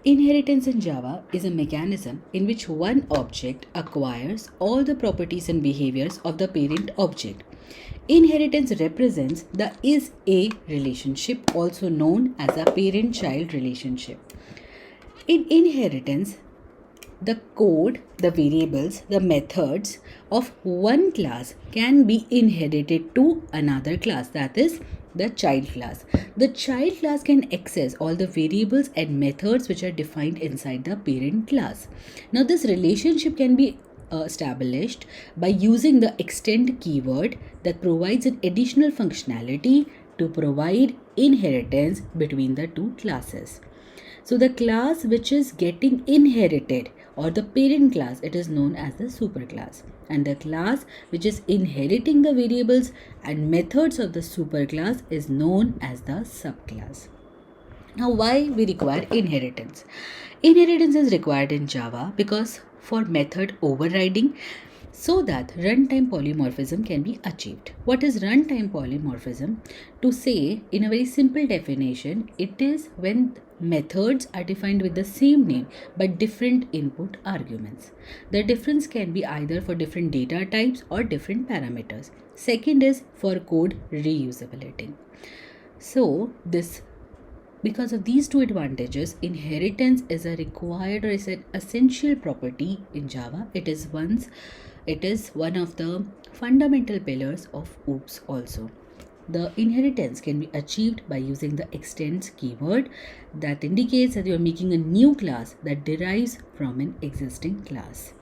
Inheritance in Java is a mechanism in which one object acquires all the properties and behaviors of the parent object. Inheritance represents the is-a relationship, also known as a parent-child relationship. In inheritance, the code, the variables, the methods of one class can be inherited to another class, that is the child class. The child class can access all the variables and methods which are defined inside the parent class. Now this relationship can be established by using the extend keyword that provides an additional functionality to provide inheritance between the two classes. So the class which is getting inherited, or the parent class, it is known as the superclass, and the class which is inheriting the variables and methods of the superclass is known as the subclass. Now, why we require inheritance? Inheritance is required in Java because for method overriding, so that runtime polymorphism can be achieved. What is runtime polymorphism? To say in a very simple definition, it is when methods are defined with the same name but different input arguments. The difference can be either for different data types or different parameters. Second is for code reusability. So because of these two advantages, inheritance is a required or is an essential property in Java. It is one of the fundamental pillars of OOPS also. The inheritance can be achieved by using the extends keyword that indicates that you are making a new class that derives from an existing class.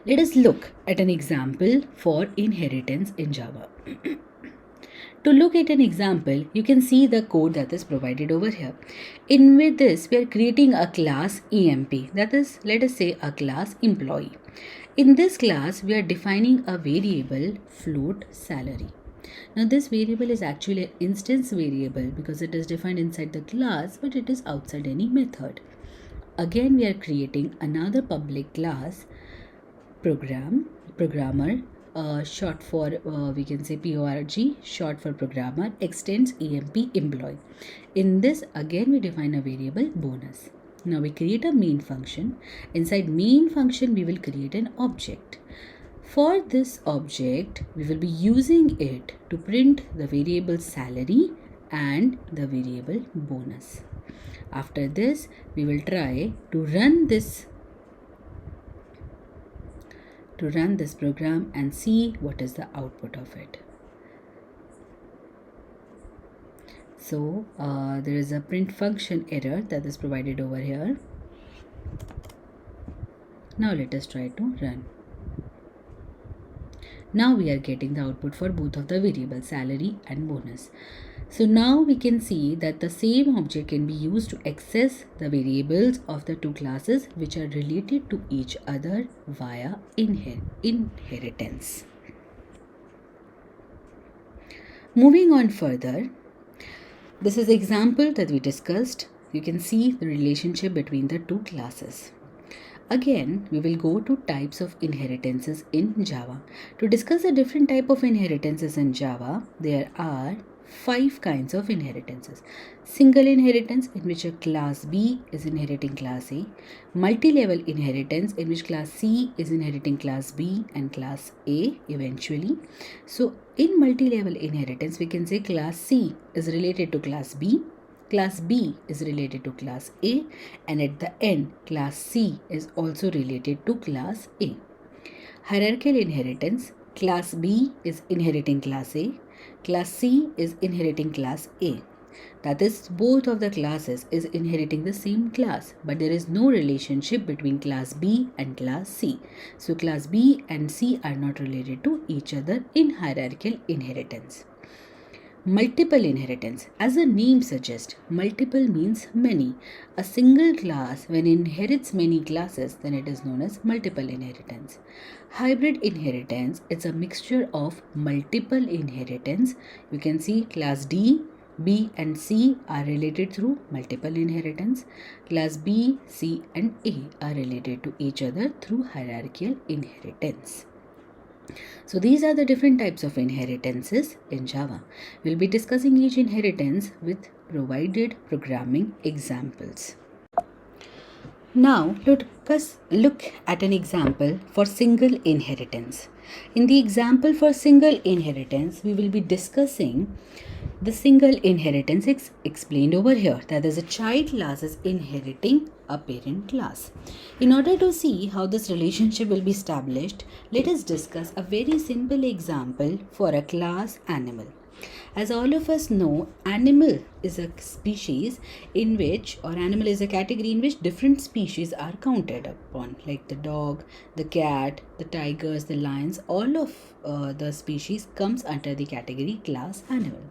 Let us look at an example for inheritance in Java. To look at an example, you can see the code that is provided over here. With this, we are creating a class EMP, that is, let us say a class employee. In this class, we are defining a variable float salary. Now this variable is actually an instance variable because it is defined inside the class, but it is outside any method. Again, we are creating another public class programmer, short for we can say PORG, short for programmer, extends EMP employee. In this, again we define a variable bonus. Now we create a main function. Inside main function, we will create an object. For this object, we will be using it to print the variable salary and the variable bonus. After this, we will try to run this program and see what is the output of it. So there is a print function error that is provided over here. Now let us try to run. Now we are getting the output for both of the variables, salary and bonus. So now we can see that the same object can be used to access the variables of the two classes which are related to each other via inheritance. Moving on further, this is the example that we discussed. You can see the relationship between the two classes. Again, we will go to types of inheritances in Java. To discuss the different type of inheritances in Java, there are 5 kinds of inheritances. Single inheritance, in which a class B is inheriting class A. Multi-level inheritance, in which class C is inheriting class B and class A eventually. So in multi-level inheritance, we can say class C is related to class B, class B is related to class A, and at the end, class C is also related to class A. Hierarchal inheritance, class B is inheriting class A, class C is inheriting class A. That is, both of the classes is inheriting the same class, but there is no relationship between class B and class C. So class B and C are not related to each other in hierarchical inheritance. Multiple inheritance. As the name suggests, multiple means many. A single class, when it inherits many classes, then it is known as multiple inheritance. Hybrid inheritance, it's a mixture of multiple inheritance. You can see class D, B and C are related through multiple inheritance. Class B, C and A are related to each other through hierarchical inheritance. So these are the different types of inheritances in Java. We'll be discussing each inheritance with provided programming examples. Now look at an example for single inheritance. In the example for single inheritance, we will be discussing the single inheritance explained over here. That is, a child class is inheriting a parent class. In order to see how this relationship will be established, let us discuss a very simple example for a class animal. As all of us know, animal is a species in which, or animal is a category in which different species are counted upon, like the dog, the cat, the tigers, the lions. All of the species comes under the category class animal.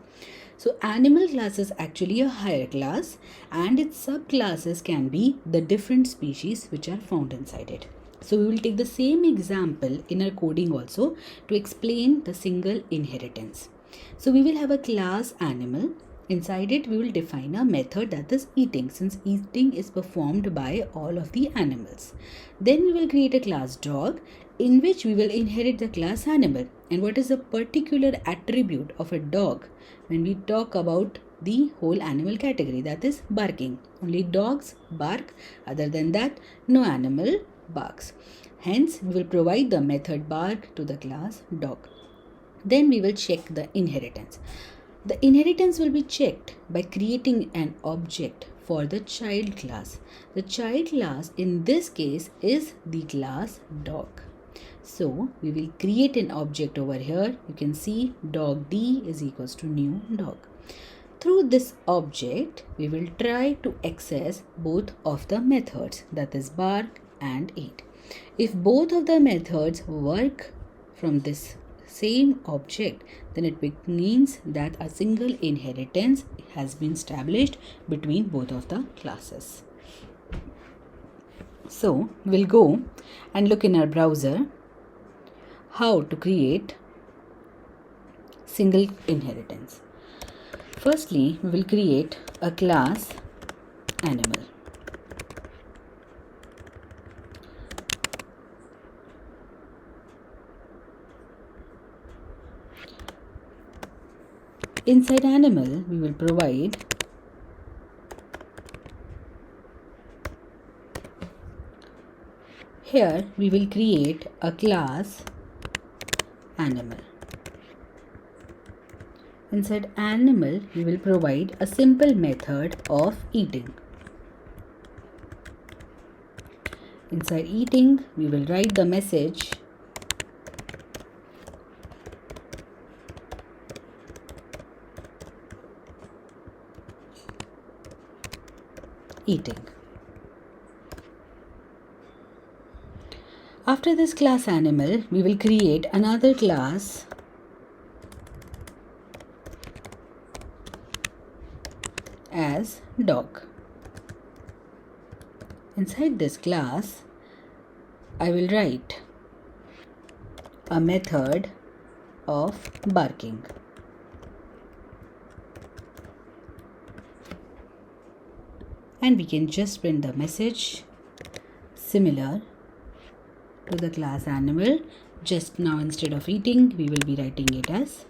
So animal class is actually a higher class, and its subclasses can be the different species which are found inside it. So we will take the same example in our coding also to explain the single inheritance. So we will have a class animal. Inside it, we will define a method, that is eating, since eating is performed by all of the animals. Then we will create a class dog, in which we will inherit the class animal. And what is a particular attribute of a dog when we talk about the whole animal category? That is barking. Only dogs bark. Other than that, no animal barks. Hence, we will provide the method bark to the class dog. Then we will check the inheritance. The inheritance will be checked by creating an object for the child class. The child class in this case is the class dog. So we will create an object over here. You can see dog D is equals to new dog. Through this object, we will try to access both of the methods, that is bark and eat. If both of the methods work from this same object, then it means that a single inheritance has been established between both of the classes. So we'll go and look in our browser how to create single inheritance. Firstly, we will create a class animal. Inside animal, we will provide here we will create a class animal. Inside animal, we will provide a simple method of eating. Inside eating, we will write the message eating. After this class animal, we will create another class as dog. Inside this class, I will write a method of barking. And we can just print the message similar to the class animal. Just now, instead of eating, we will be writing it as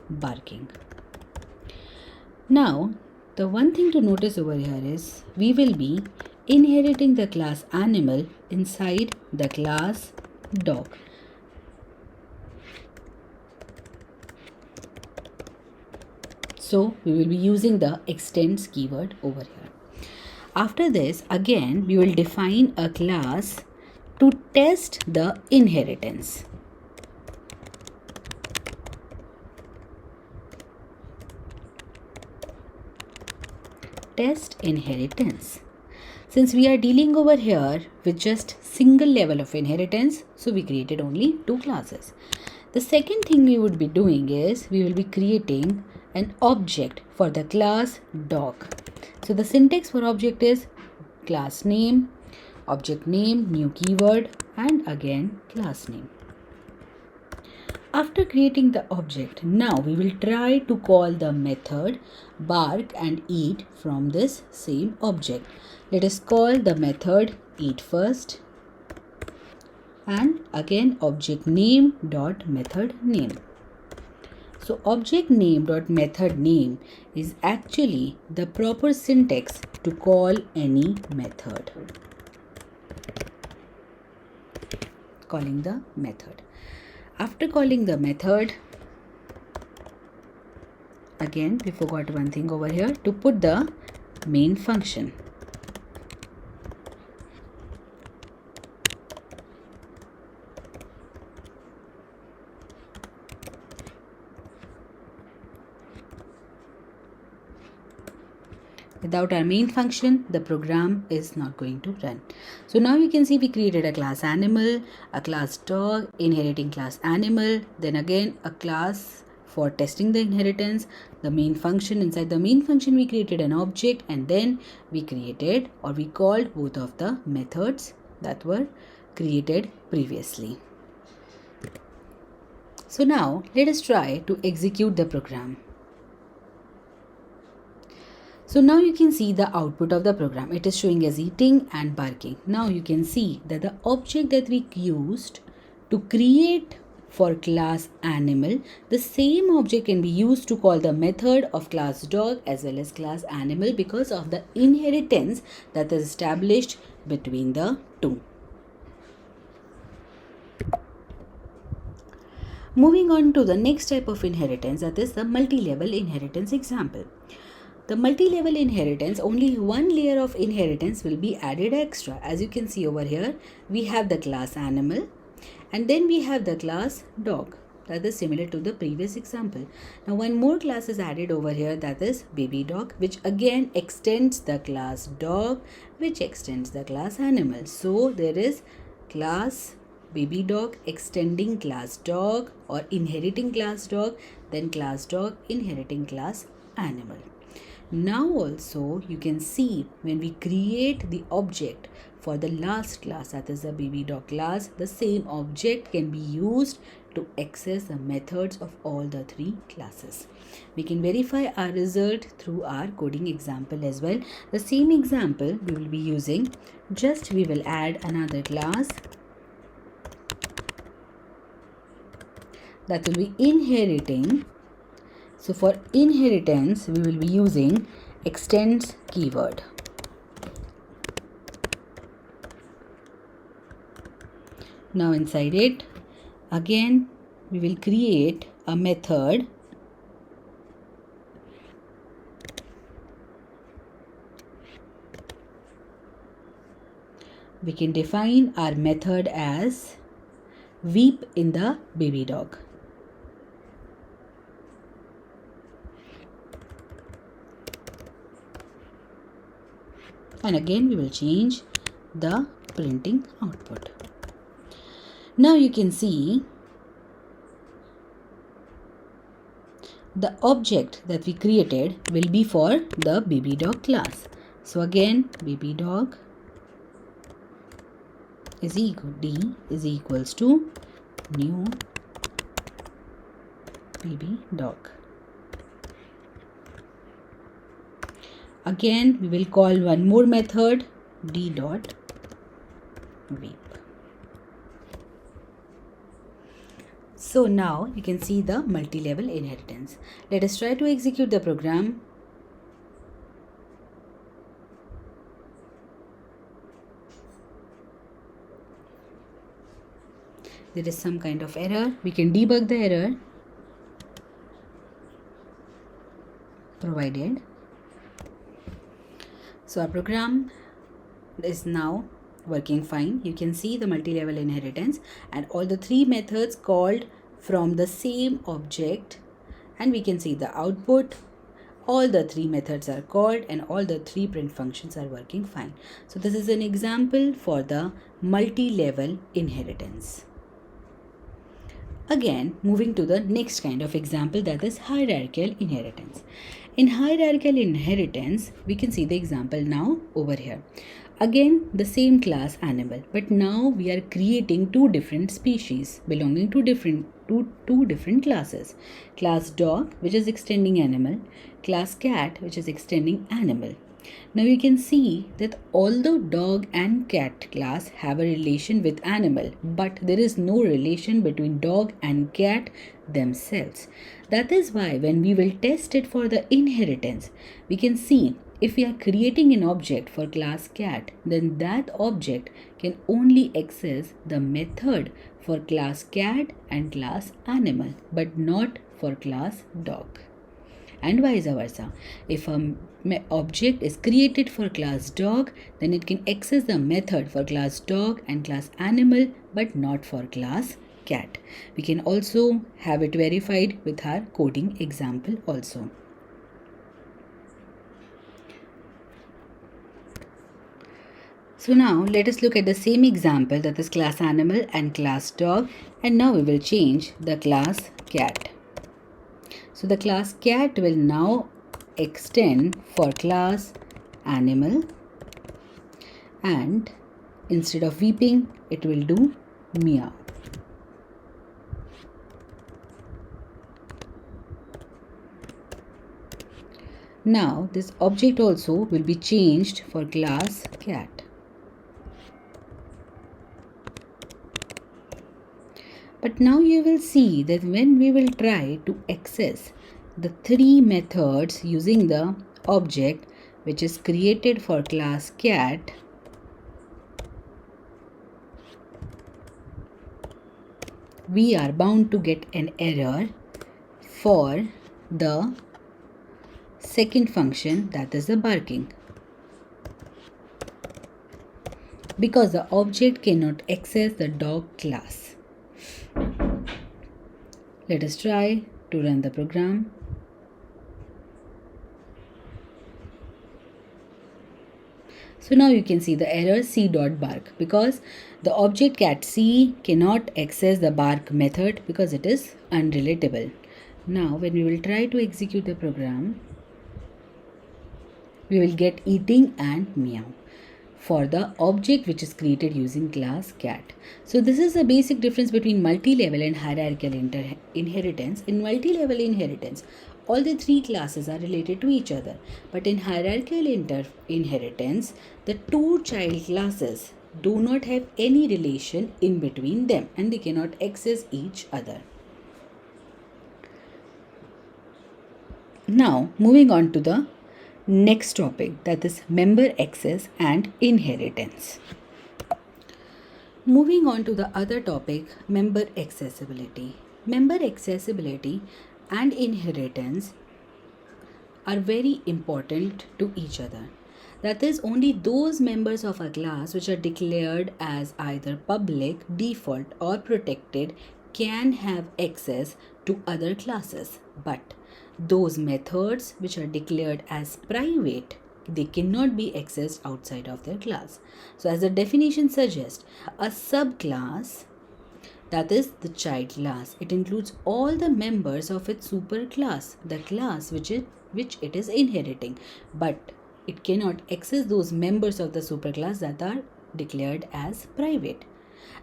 barking. Now, the one thing to notice over here is we will be inheriting the class animal inside the class dog. So we will be using the extends keyword over here. After this, again, we will define a class to test the inheritance. Test inheritance. Since we are dealing over here with just single level of inheritance, so we created only two classes. The second thing we would be doing is we will be creating an object for the class dog. So the syntax for object is class name, object name, new keyword, and again class name. After creating the object, now we will try to call the method bark and eat from this same object. Let us call the method eat first, and again object name dot method name. So object name dot method name is actually the proper syntax to call any method. calling the method. After calling the method, again we forgot one thing over here, to put the main function. Without our main function, the program is not going to run. So now you can see we created a class animal, a class dog, inheriting class animal, then again a class for testing the inheritance, the main function. Inside the main function we created an object, and then we created, or we called, both of the methods that were created previously. So now let us try to execute the program. So now you can see the output of the program. It is showing as eating and barking. Now you can see that the object that we used to create for class animal, the same object can be used to call the method of class dog as well as class animal, because of the inheritance that is established between the two. Moving on to the next type of inheritance, that is the multi-level inheritance example. The multi-level inheritance, only one layer of inheritance will be added extra. As you can see over here, we have the class animal and then we have the class dog. That is similar to the previous example. Now one more class is added over here, that is baby dog, which again extends the class dog, which extends the class animal. So there is class baby dog extending class dog or inheriting class dog, then class dog inheriting class animal. Now also you can see when we create the object for the last class, that is the baby dog class, the same object can be used to access the methods of all the three classes. We can verify our result through our coding example as well. The same example we will be using, just we will add another class that will be inheriting. So for inheritance, we will be using extends keyword. Now inside it, again we will create a method we can define our method as weep in the baby dog. And again we will change the printing output. Now you can see the object that we created will be for the baby dog class. So again baby dog is equals to new baby dog. Again we will call one more method, d.weep. So now you can see the multi-level inheritance. Let us try to execute the program. There is some kind of error. We can debug the error provided. So our program is now working fine. You can see the multi-level inheritance and all the three methods called from the same object, and we can see the output. All the three methods are called and all the three print functions are working fine. So this is an example for the multi-level inheritance. Again, moving to the next kind of example, that is hierarchical inheritance. In hierarchical inheritance, we can see the example now over here. Again, the same class animal, but now we are creating two different species belonging to two different classes. Class dog, which is extending animal, class cat, which is extending animal. Now you can see that although dog and cat class have a relation with animal, but there is no relation between dog and cat themselves. That is why when we will test it for the inheritance, we can see if we are creating an object for class cat, then that object can only access the method for class cat and class animal, but not for class dog. And vice versa. If an object is created for class dog, then it can access the method for class dog and class animal, but not for class cat. We can also have it verified with our coding example also. So now let us look at the same example, that is class animal and class dog, and now we will change the class cat. So the class cat will now extend for class animal, and instead of weeping it will do meow. Now this object also will be changed for class cat. But now you will see that when we will try to access the three methods using the object which is created for class cat, we are bound to get an error for the second function, that is the barking, because the object cannot access the dog class. Let us try to run the program. So now you can see the error c.bark, because the object cat c cannot access the bark method because it is unrelatable. Now when we will try to execute the program, we will get eating and meow for the object which is created using class cat. So this is the basic difference between multi-level and hierarchical inheritance. In multi-level inheritance, all the three classes are related to each other. But in hierarchical inheritance, the two child classes do not have any relation in between them and they cannot access each other. Now moving on to the next topic, that is member access and inheritance. Moving on to the other topic, member accessibility. Member accessibility and inheritance are very important to each other. That is, only those members of a class which are declared as either public, default or protected can have access to other classes, but those methods which are declared as private, they cannot be accessed outside of their class. So as the definition suggests, a subclass, that is the child class, it includes all the members of its superclass, the class which it is inheriting, but it cannot access those members of the superclass that are declared as private.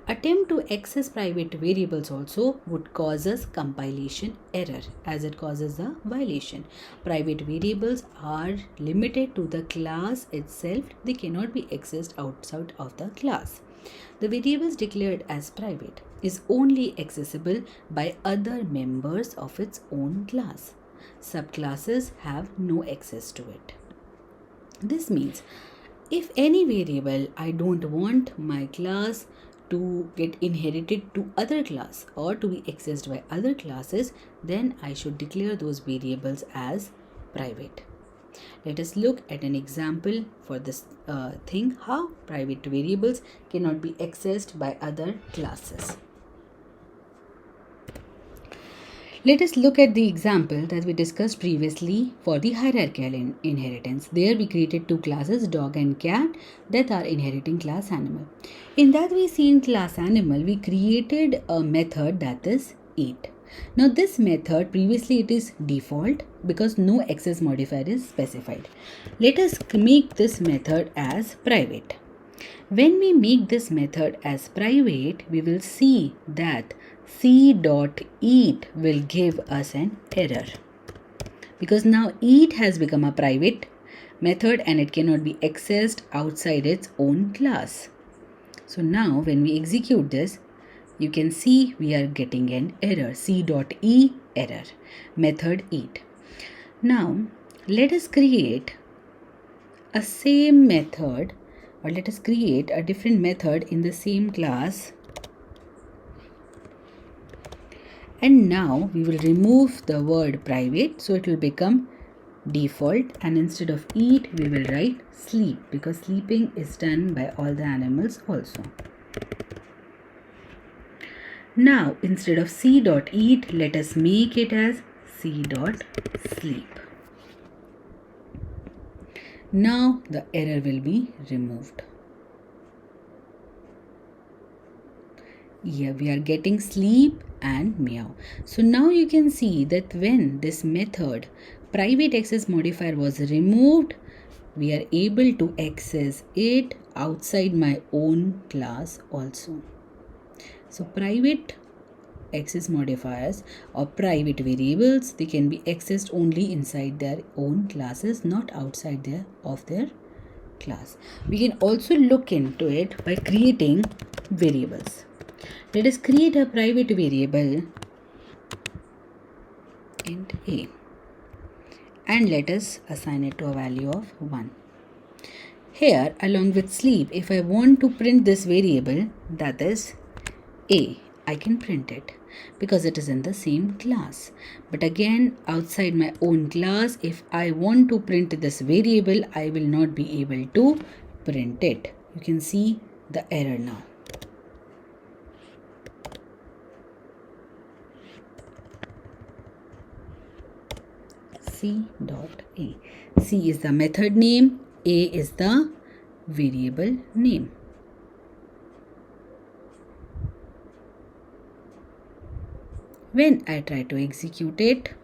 Attempt to access private variables also would cause us compilation error, as it causes a violation. Private variables are limited to the class itself. They cannot be accessed outside of the class. The variables declared as private is only accessible by other members of its own class. Subclasses have no access to it. This means if any variable I don't want my class to get inherited to other class or to be accessed by other classes, then I should declare those variables as private. Let us look at an example for this thing, how private variables cannot be accessed by other classes. Let us look at the example that we discussed previously for the hierarchical inheritance. There we created two classes, dog and cat, that are inheriting class animal. In that we see in class animal, we created a method that is eat. Now this method, previously it is default because no access modifier is specified. Let us make this method as private. When we make this method as private, we will see that c.eat will give us an error, because now eat has become a private method and it cannot be accessed outside its own class. So now when we execute this, you can see we are getting an error, C.E error, method eat. Now let us create a same method, or let us create a different method in the same class. And now we will remove the word private, so it will become default, and instead of eat we will write sleep, because sleeping is done by all the animals also. Now instead of C.eat, let us make it as C.sleep. Now the error will be removed. Here we are getting sleep and meow. So now you can see that when this method private access modifier was removed, we are able to access it outside my own class also. So private access modifiers or private variables, they can be accessed only inside their own classes, not outside of their class. We can also look into it by creating variables. Let us create a private variable int a, and let us assign it to a value of 1. Here, along with sleep, if I want to print this variable, that is a, I can print it because it is in the same class. But again, outside my own class, if I want to print this variable, I will not be able to print it. You can see the error now. C.A. C is the method name, A is the variable name. When I try to execute it,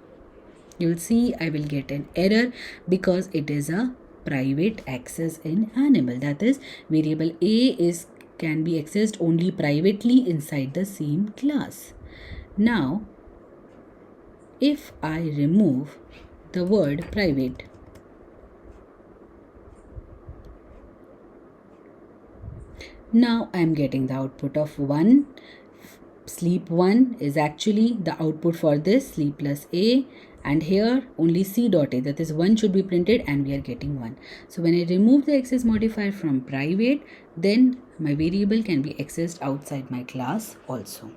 you will see I will get an error because it is a private access in animal. That is, variable A can be accessed only privately inside the same class. Now, if I remove the word private, now I am getting the output of 1. Sleep 1 is actually the output for this sleep plus A, and here only C.A, that is 1 should be printed, and we are getting 1. So when I remove the access modifier from private, then my variable can be accessed outside my class also.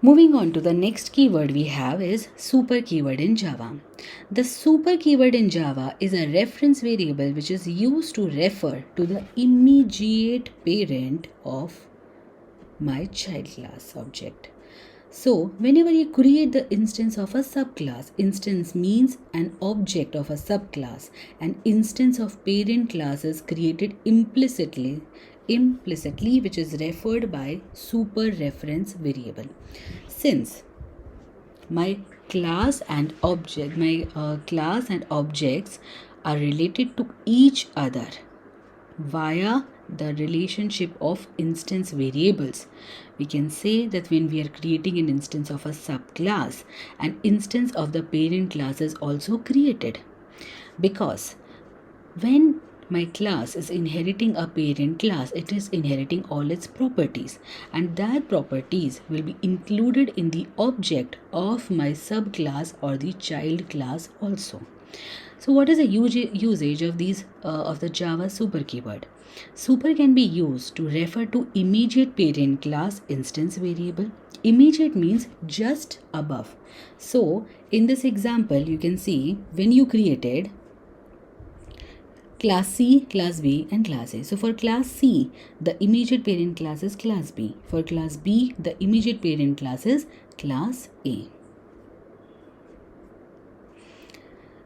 Moving on to the next keyword we have is super keyword in Java. The super keyword in Java is a reference variable which is used to refer to the immediate parent of my child class object. So whenever you create the instance of a subclass, instance means an object of a subclass, an instance of parent class is created implicitly, which is referred by super reference variable. Since my class and objects are related to each other via the relationship of instance variables, we can say that when we are creating an instance of a subclass, an instance of the parent class is also created, because when my class is inheriting a parent class, it is inheriting all its properties, and that properties will be included in the object of my subclass or the child class also. So what is the usage of these of the Java super keyword? Super can be used to refer to immediate parent class instance variable. Immediate means just above. So in this example, you can see when you created class C, class B and class A. So for class C, the immediate parent class is class B. For class B, the immediate parent class is class A.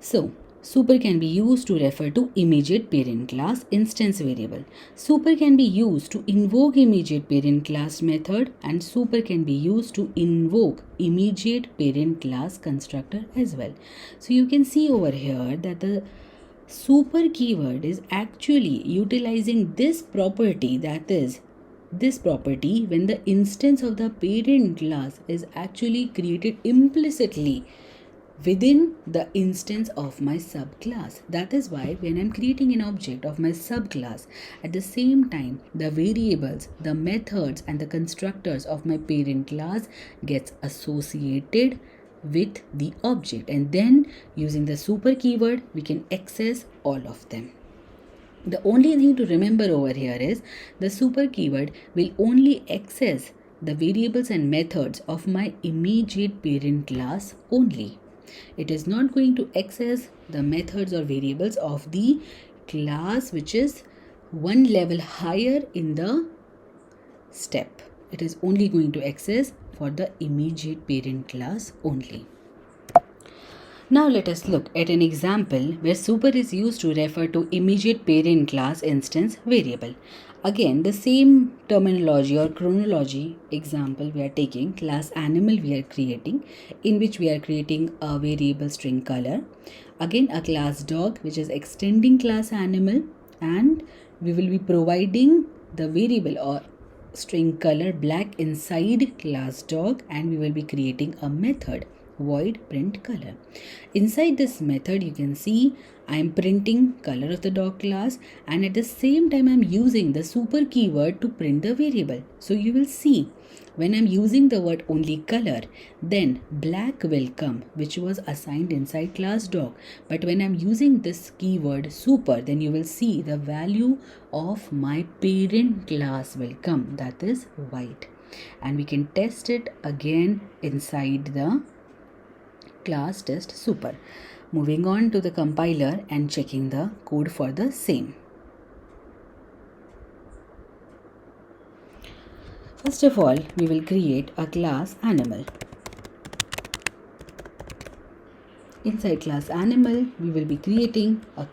So super can be used to refer to immediate parent class instance variable. Super can be used to invoke immediate parent class method, and super can be used to invoke immediate parent class constructor as well. So you can see over here that the super keyword is actually utilizing this property, that is this property when the instance of the parent class is actually created implicitly within the instance of my subclass. That is why when I'm creating an object of my subclass, at the same time the variables, the methods and the constructors of my parent class gets associated with the object, and then using the super keyword we can access all of them. The only thing to remember over here is the super keyword will only access the variables and methods of my immediate parent class only. It is not going to access the methods or variables of the class which is one level higher in the step. It is only going to access for the immediate parent class only. Now let us look at an example where super is used to refer to immediate parent class instance variable. Again, the same terminology or chronology example we are taking, class animal we are creating, in which we are creating a variable string color. Again, a class dog which is extending class animal, and we will be providing the variable or string color black inside class dog, and we will be creating a method void print color. Inside this method you can see I am printing color of the dog class, and at the same time I am using the super keyword to print the variable. So you will see when I am using the word only color, then black will come which was assigned inside class dog. But when I am using this keyword super, then you will see the value of my parent class will come, that is white, and we can test it again inside the class test super. Moving on to the compiler and checking the code for the same. First of all, we will create a class animal. Inside class animal, we will be creating a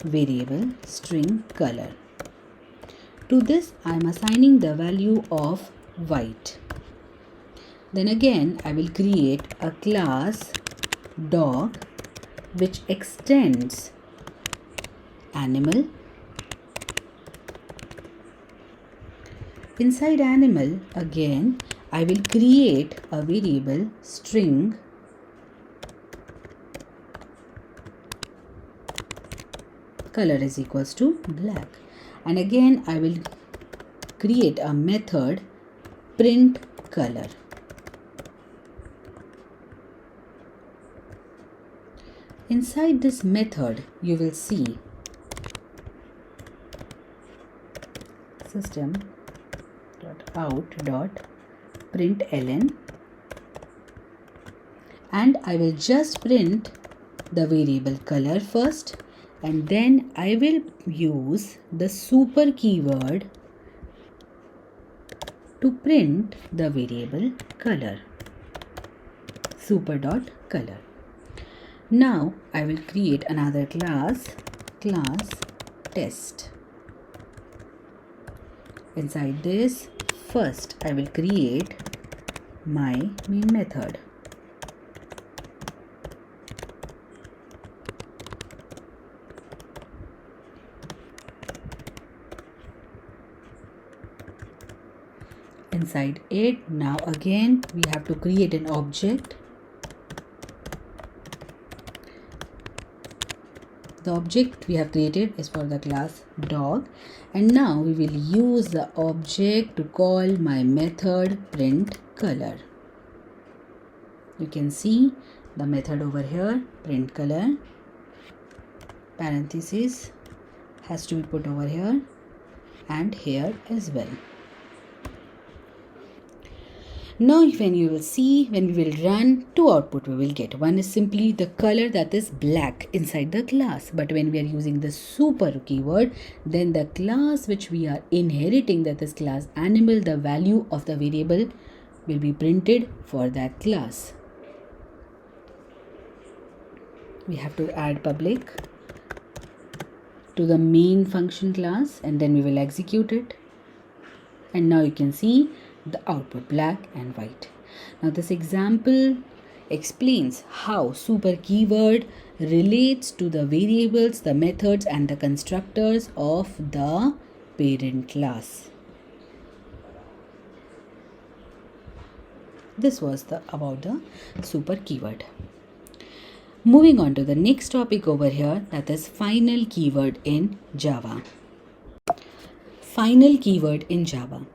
variable string color. To this, I am assigning the value of white. Then again, I will create a class dog which extends animal. Inside animal, again, I will create a variable string color is equals to black, and again I will create a method print color. Inside this method you will see system.out.println, and I will just print the variable color first, and then I will use the super keyword to print the variable color, super.color. Now I will create another class test. Inside this, first I will create my main method. Inside it, now again we have to create an object. The object we have created is for the class dog, and now we will use the object to call my method print color. You can see the method over here, print color, parenthesis has to be put over here and here as well. Now when you will see, when we will run, two output we will get. One is simply the color, that is black, inside the class. But when we are using the super keyword, then the class which we are inheriting, that is class animal, the value of the variable will be printed for that class. We have to add public to the main function class, and then we will execute it. And now you can see the output black and white. Now this example explains how super keyword relates to the variables, the methods and the constructors of the parent class. This was about the super keyword. Moving on to the next topic over here, that is final keyword in Java. Final keyword in Java.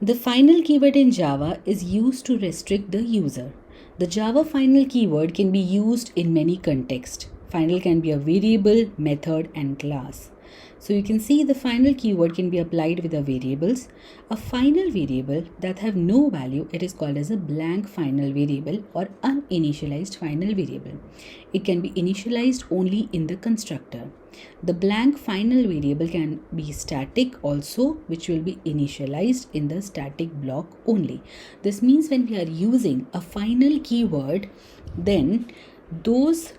The final keyword in Java is used to restrict the user. The Java final keyword can be used in many contexts. Final can be a variable, method, and class. So you can see the final keyword can be applied with the variables. A final variable that have no value, it is called as a blank final variable or uninitialized final variable. It can be initialized only in the constructor. The blank final variable can be static also, which will be initialized in the static block only. This means when we are using a final keyword, then those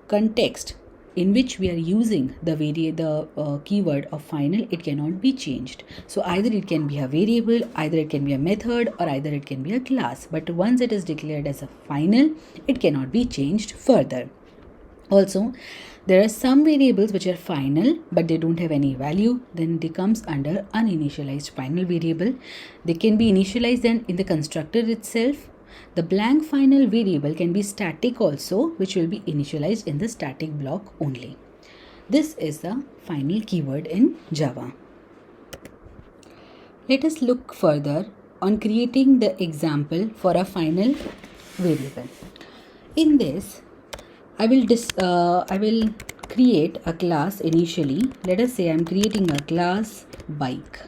context in which we are using the keyword of final, it cannot be changed. So either it can be a variable, either it can be a method, or either it can be a class. But once it is declared as a final, it cannot be changed further. Also, there are some variables which are final but they don't have any value, then they comes under uninitialized final variable. They can be initialized then in the constructor itself. The blank final variable can be static also, which will be initialized in the static block only. This is the final keyword in Java. Let us look further on creating the example for a final variable. In this, I will create a class initially. Let us say I am creating a class bike.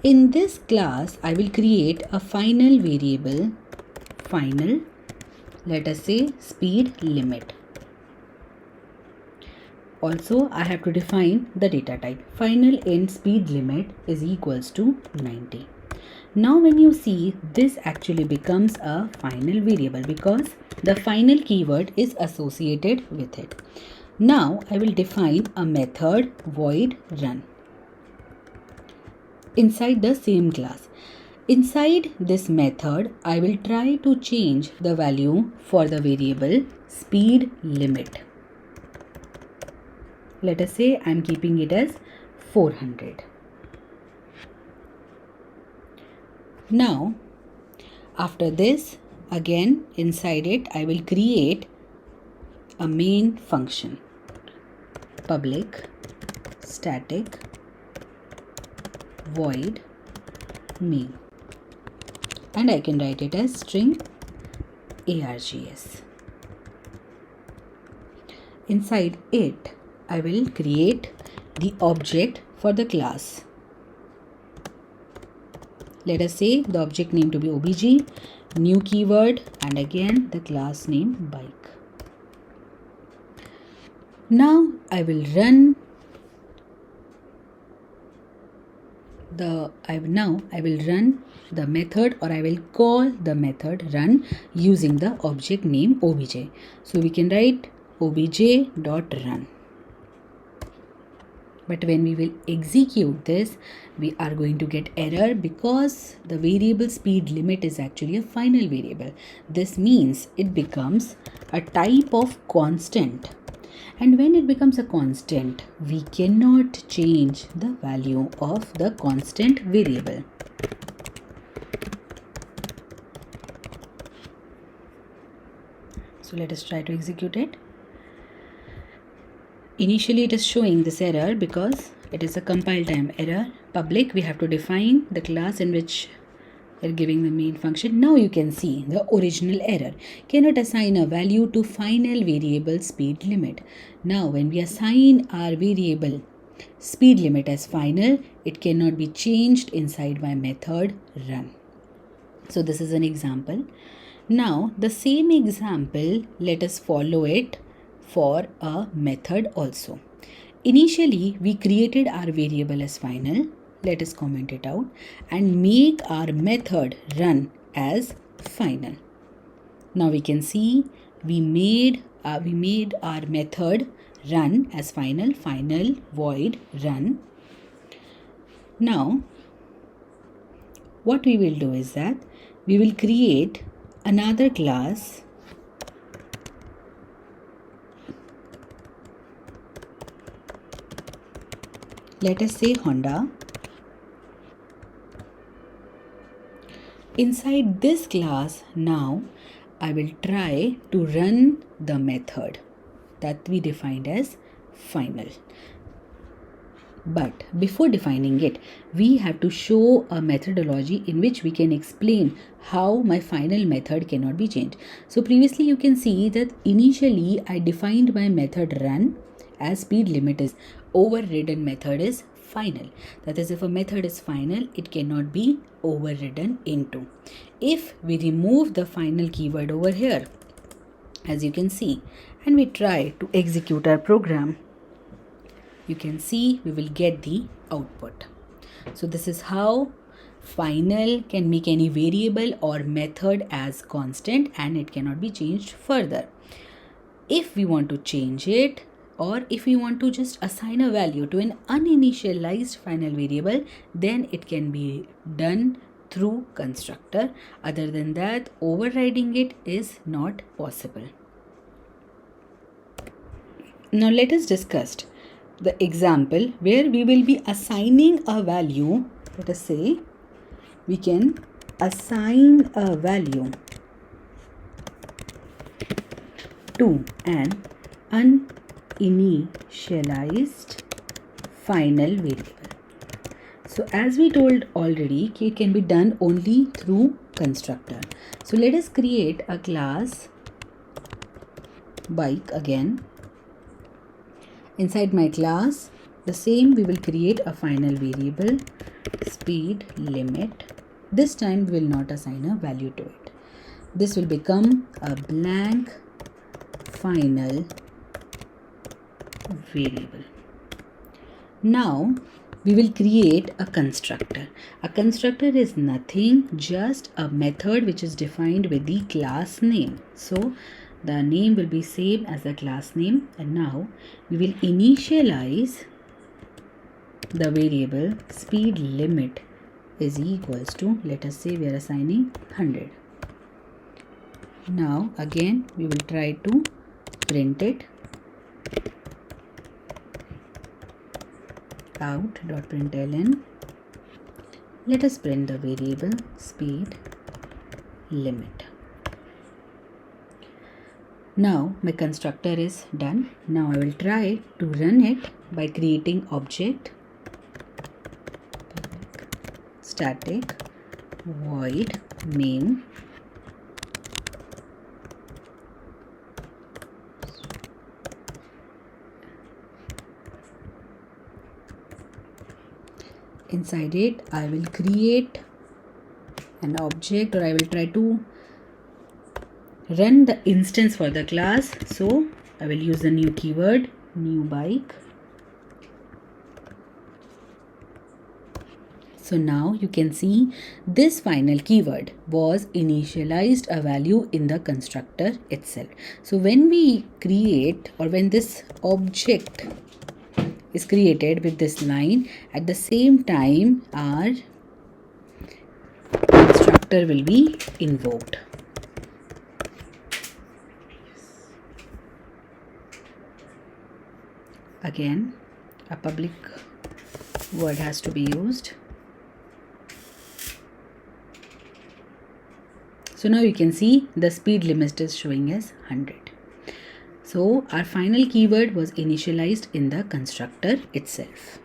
In this class, I will create a final variable, final, let us say speed limit. Also, I have to define the data type. Final in speed limit is equals to 90. Now when you see, this actually becomes a final variable because the final keyword is associated with it. Now I will define a method void run inside the same class. Inside this method, I will try to change the value for the variable speed limit. Let us say I am keeping it as 400. Now, after this, again inside it, I will create a main function, public static void main, and I can write it as string args. Inside it, I will create the object for the class. Let us say the object name to be obj, new keyword, and again the class name bike. Now I will run the method, or I will call the method run using the object name obj. So we can write obj.run. But when we will execute this, we are going to get error because the variable speed limit is actually a final variable. This means it becomes a type of constant. And when it becomes a constant, we cannot change the value of the constant variable. So let us try to execute it. Initially it is showing this error because it is a compile time error. Public, we have to define the class in which we are giving the main function. Now you can see the original error. Cannot assign a value to final variable speed limit. Now when we assign our variable speed limit as final, it cannot be changed inside my method run. So this is an example. Now the same example, let us follow it for a method also. Initially, we created our variable as final. Let us comment it out and make our method run as final. Now we can see we made our method run as final void run. Now what we will do is that we will create another class . Let us say Honda. Inside this class, now I will try to run the method that we defined as final. But before defining it, we have to show a methodology in which we can explain how my final method cannot be changed. So previously you can see that initially I defined my method run as speed limit is overridden method is final. That is, if a method is final, it cannot be overridden into. If we remove the final keyword over here, as you can see, and we try to execute our program, you can see we will get the output. So this is how final can make any variable or method as constant and it cannot be changed further. If we want to change it, or if we want to just assign a value to an uninitialized final variable, then it can be done through constructor. Other than that, overriding it is not possible. Now let us discuss the example where we will be assigning a value. Let us say we can assign a value to an uninitialized final variable. So as we told already, it can be done only through constructor. So let us create a class bike again. Inside my class, the same we will create a final variable speed limit. This time we will not assign a value to it. This will become a blank final variable. Now we will create a constructor. A constructor is nothing, just a method which is defined with the class name. So the name will be same as the class name, and now we will initialize the variable speed limit is equals to, let us say we are assigning 100. Now again we will try to print it out.println. Let us print the variable speed limit. Now my constructor is done. Now I will try to run it by creating object static void main . Inside it I will create an object, or I will try to run the instance for the class. So I will use the new keyword new bike. So now you can see this final keyword was initialized a value in the constructor itself. So when we create, or when this object is created with this line, at the same time our constructor will be invoked. Again, a public word has to be used. So now you can see the speed limit is showing as 100. So our final keyword was initialized in the constructor itself.